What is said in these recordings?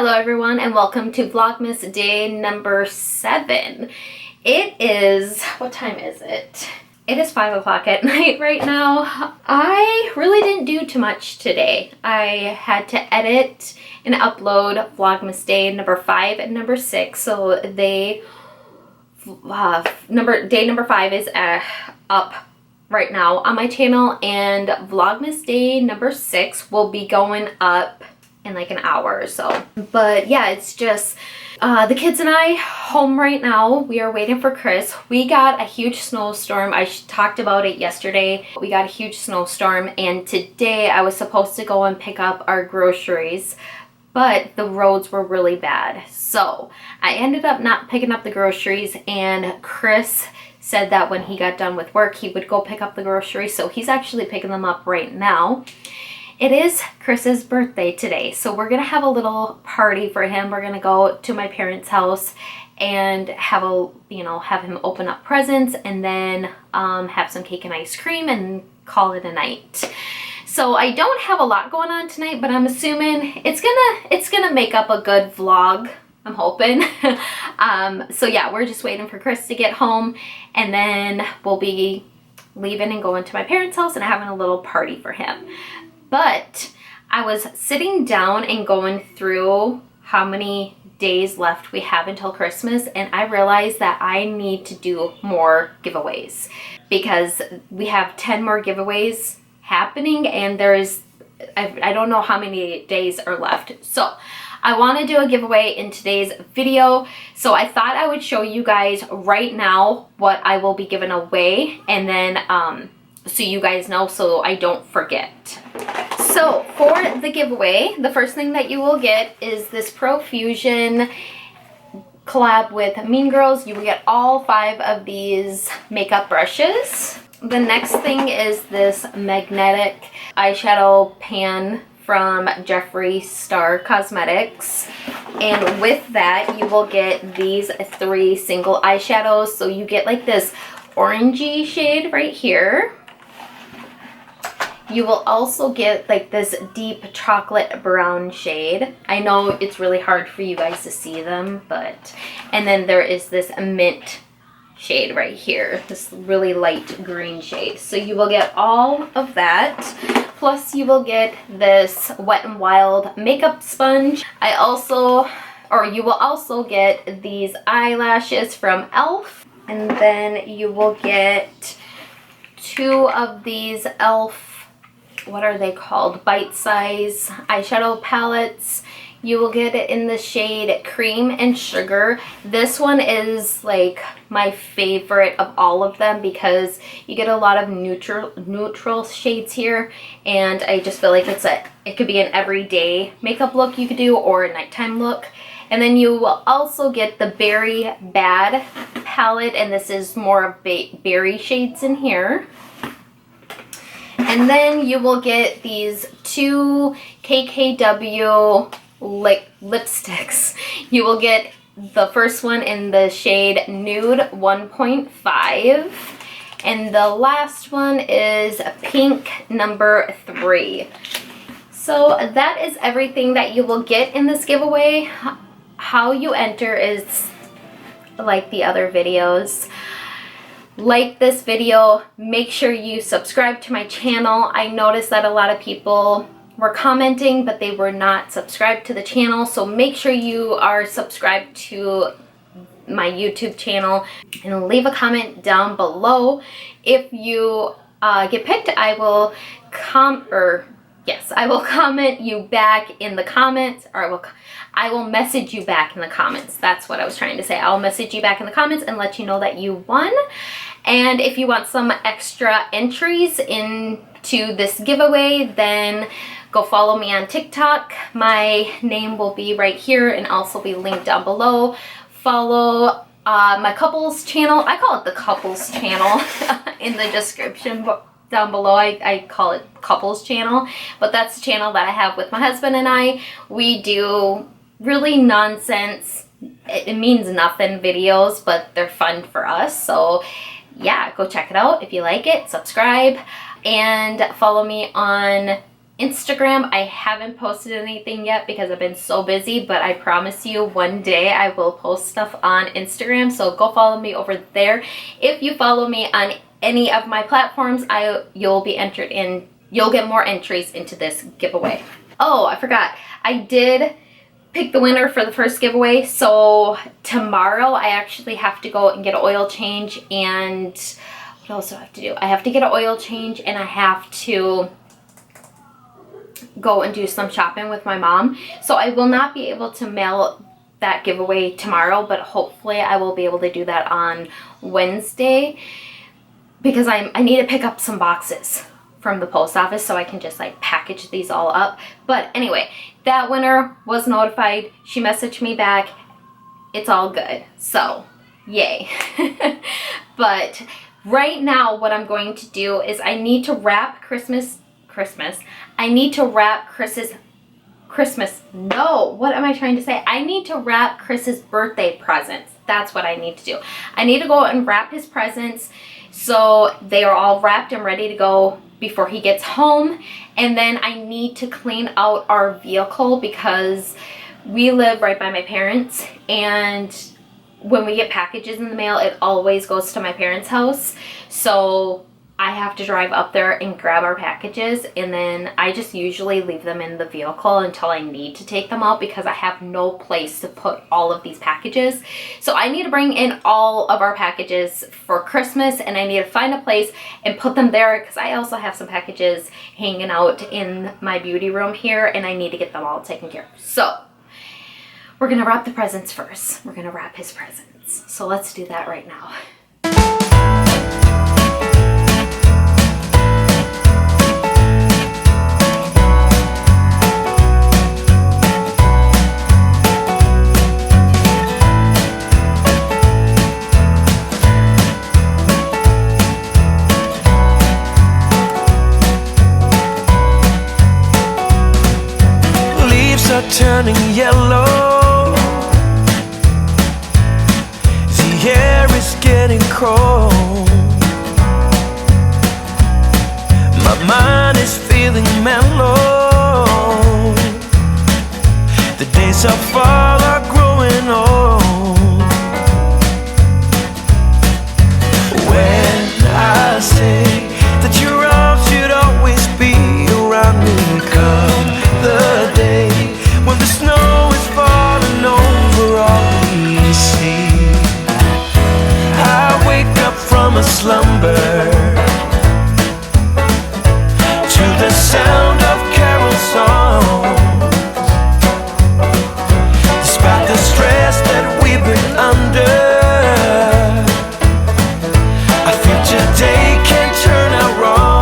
Hello everyone and welcome to Vlogmas day number 7. It is, what time is it? It is 5 o'clock at night right now. I really didn't do too much today. I had to edit and upload Vlogmas day number 5 and number 6. So day number 5 is up right now on my channel, and Vlogmas day number 6 will be going up in like an hour or so. But yeah, it's just the kids and I home right now. We are waiting for Chris. We got a huge snowstorm. I talked about it yesterday. We got a huge snowstorm, and today I was supposed to go and pick up our groceries, but the roads were really bad. So I ended up not picking up the groceries, and Chris said that when he got done with work, he would go pick up the groceries. So he's actually picking them up right now. It is Chris's birthday today, so we're gonna have a little party for him. We're gonna go to my parents' house and have him open up presents, and then have some cake and ice cream and call it a night. So I don't have a lot going on tonight, but I'm assuming it's gonna make up a good vlog. I'm hoping. So yeah, we're just waiting for Chris to get home, and then we'll be leaving and going to my parents' house and having a little party for him. But I was sitting down and going through how many days left we have until Christmas, and I realized that I need to do more giveaways because we have 10 more giveaways happening, and I don't know how many days are left. So I want to do a giveaway in today's video, so I thought I would show you guys right now what I will be giving away, and then so you guys know, so I don't forget. So for the giveaway, the first thing that you will get is this Profusion collab with Mean Girls. You will get all 5 of these makeup brushes. The next thing is this magnetic eyeshadow pan from Jeffree Star Cosmetics, and with that you will get these 3 single eyeshadows. So you get like this orangey shade right here. You will also get like this deep chocolate brown shade. I know it's really hard for you guys to see them, and then there is this mint shade right here, this really light green shade. So you will get all of that, plus you will get this Wet n Wild makeup sponge. You will also get these eyelashes from e.l.f. and then you will get 2 of these e.l.f. what are they called? Bite-size eyeshadow palettes. You will get it in the shade Cream and Sugar. This one is like my favorite of all of them because you get a lot of neutral shades here, and I just feel like it could be an everyday makeup look you could do, or a nighttime look. And then you will also get the Berry Bad palette, and this is more of berry shades in here. And then you will get these 2 KKW lipsticks. You will get the first one in the shade Nude 1.5, and the last one is Pink number 3. So that is everything that you will get in this giveaway. How you enter is like the other videos. Like this video, make sure you subscribe to my channel. I noticed that a lot of people were commenting, but they were not subscribed to the channel, so make sure you are subscribed to my YouTube channel and leave a comment down below. If you get picked, I will comment you back in the comments, or I will message you back in the comments. That's what I was trying to say. I'll message you back in the comments and let you know that you won. And if you want some extra entries into this giveaway, then go follow me on TikTok. My name will be right here and also be linked down below. Follow my couples channel. I call it the couples channel in the description down below. I call it couples channel, but that's the channel that I have with my husband and I. We do really nonsense, it means nothing videos, but they're fun for us. So yeah, go check it out if you like it. Subscribe and follow me on Instagram, I haven't posted anything yet because I've been so busy, but I promise you one day I will post stuff on Instagram, so go follow me over there. If you follow me on any of my platforms, you'll be entered in, you'll get more entries into this giveaway. Oh, I forgot. I did pick the winner for the first giveaway, so tomorrow I actually have to go and get an oil change, and what else do I have to do? I have to get an oil change, and I have to go and do some shopping with my mom. So I will not be able to mail that giveaway tomorrow, but hopefully I will be able to do that on Wednesday, because I need to pick up some boxes from the post office so I can just like package these all up. But anyway, that winner was notified. She messaged me back. It's all good. So yay. But right now what I'm going to do is I need to wrap I need to wrap what am I trying to say? I need to wrap Chris's birthday presents. That's what I need to do. I need to go and wrap his presents so they are all wrapped and ready to go before he gets home. And then I need to clean out our vehicle because we live right by my parents, and when we get packages in the mail, it always goes to my parents' house. So I have to drive up there and grab our packages, and then I just usually leave them in the vehicle until I need to take them out because I have no place to put all of these packages. So I need to bring in all of our packages for Christmas, and I need to find a place and put them there because I also have some packages hanging out in my beauty room here, and I need to get them all taken care of. So we're gonna wrap the presents first. We're gonna wrap his presents. So let's do that right now. Turning yellow, the air is getting cold, my mind is feeling mellow, the days of fall are growing old. When I say that your arms should always be around me, come the day when the snow is falling over all we see, I wake up from a slumber to the sound of carol songs. Despite the stress that we've been under, I feel today can't turn out wrong.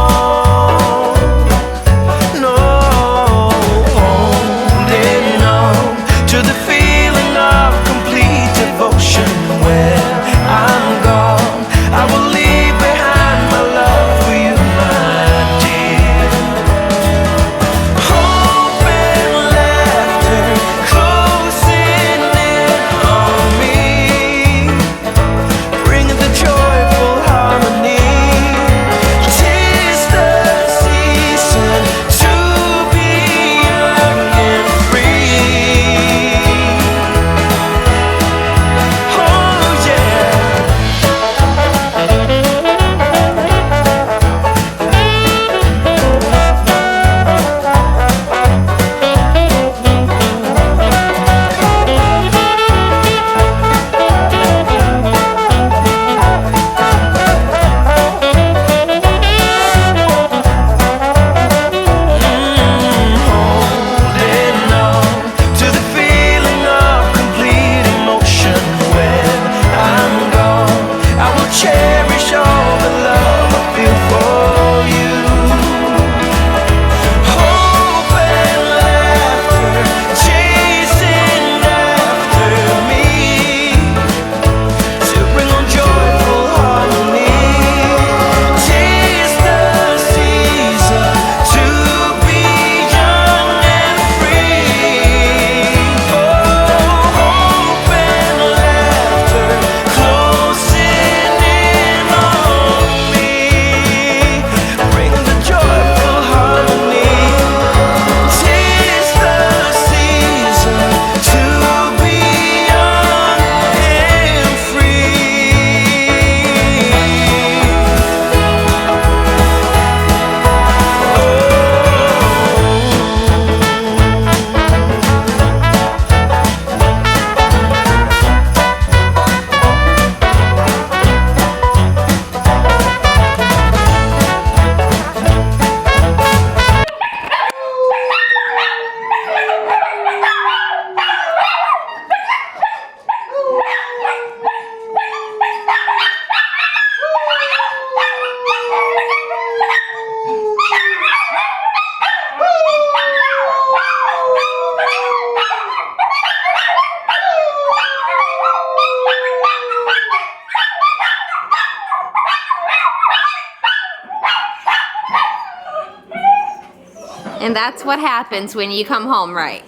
And that's what happens when you come home right.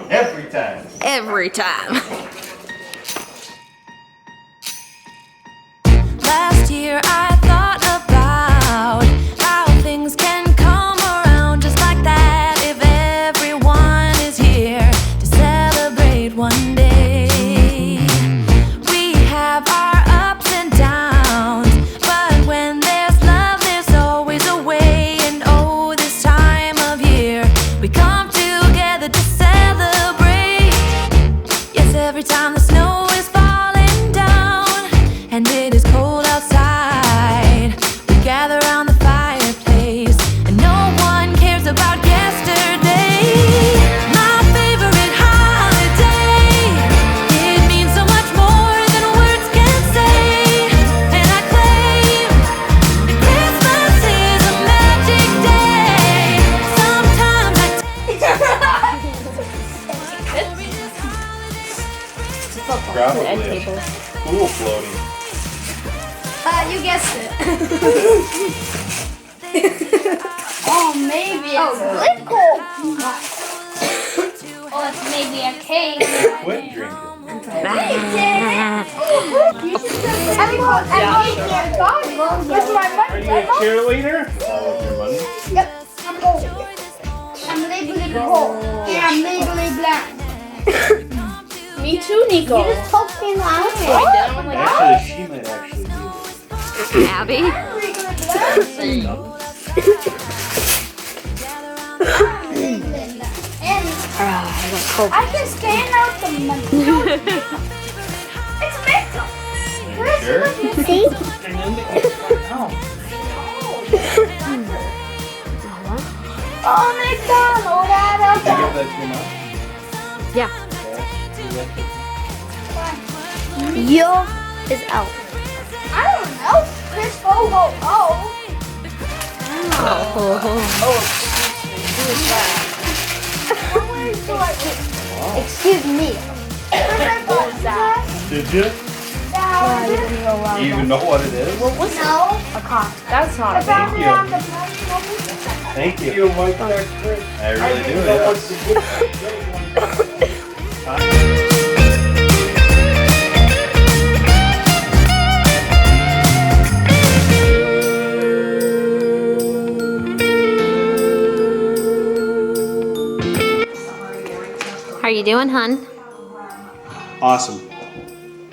Every time. Every time. Last year I thought about how things can come around just like that if everyone is here to celebrate one day. We have our ups and downs, but when there's love there's always a way. And oh, this time of year we come together to celebrate. Yes, every time the snow is falling down and it is cold outside, we gather around the fireplace and no one cares about yesterday. My favorite holiday, it means so much more than words can say. And I claim that Christmas is a magic day. Sometimes I Probably a pool floating. You guessed it. Oh, maybe it's liquor. Oh, it's maybe a cake. Quit drinking. Are you a cheerleader? All of your money. Yep, I'm old. I'm legally old. And I'm legally blind. Me too, Nico. You just poked me in the eye. Actually, she might actually do Abby? I'm legally blind. And I can stand out the money. It's makeup. this. Sure? See? Oh, McDonald, Did you give that to your mom? Yeah. Yo is out. I don't know. Chris Bobo. Excuse me. Did you? You even know what it is? No. That's not I found Thank it you. on the Thank you. I really do, yes. How you doing, hun? Awesome.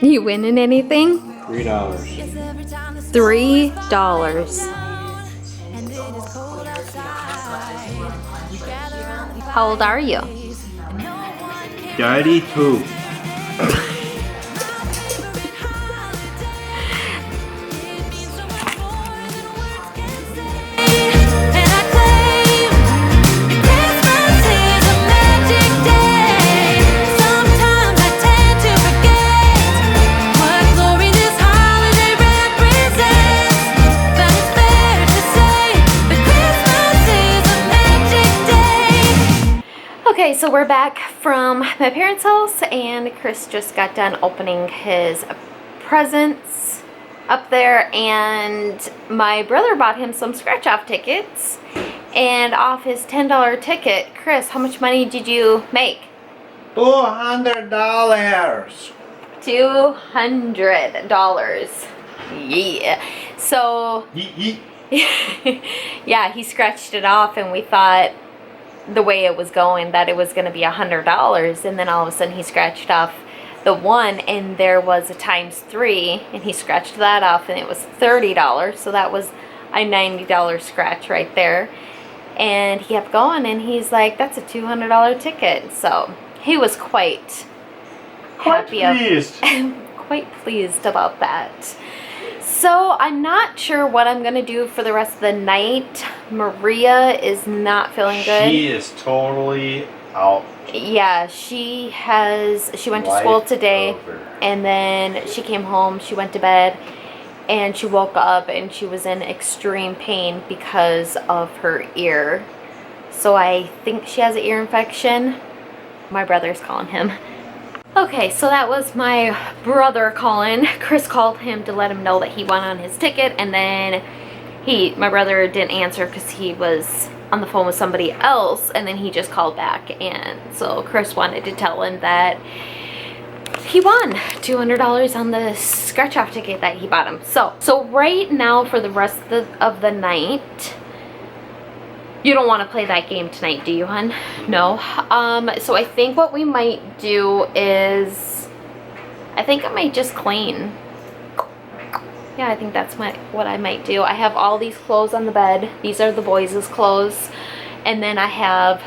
You winning anything? $3. $3. How old are you? 32. Okay, so we're back from my parents' house and Chris just got done opening his presents up there, and my brother bought him some scratch-off tickets, and off his $10 ticket, Chris, how much money did you make? $200. $200. Yeah. So Yeet, yeah, he scratched it off and we thought the way it was going that it was going to be $100, and then all of a sudden he scratched off the one and there was a ×3 and he scratched that off and it was $30, so that was a $90 scratch right there. And he kept going and he's like, that's a $200 ticket. So he was quite happy, quite pleased about that. So I'm not sure what I'm gonna do for the rest of the night. Maria is not feeling good. She is totally out. Yeah, she went to school today and then she came home, she went to bed, and she woke up and she was in extreme pain because of her ear. So I think she has an ear infection. My brother's calling him. Okay, so that was my brother calling. Chris called him to let him know that he won on his ticket, and then my brother didn't answer because he was on the phone with somebody else, and then he just called back, and so Chris wanted to tell him that he won $200 on the scratch off ticket that he bought him. So right now for the rest of the night, you don't want to play that game tonight, do you, hun? No. So I think what we might do is, I think I might just clean. Yeah, I think that's what I might do. I have all these clothes on the bed. These are the boys' clothes. And then I have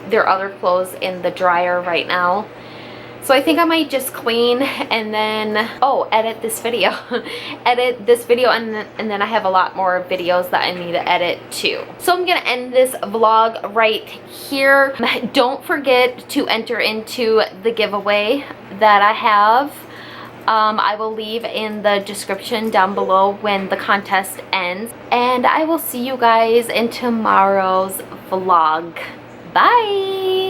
their other clothes in the dryer right now. So I think I might just clean and then, edit this video. Edit this video, and then I have a lot more videos that I need to edit too. So I'm gonna end this vlog right here. Don't forget to enter into the giveaway that I have. I will leave in the description down below when the contest ends. And I will see you guys in tomorrow's vlog. Bye!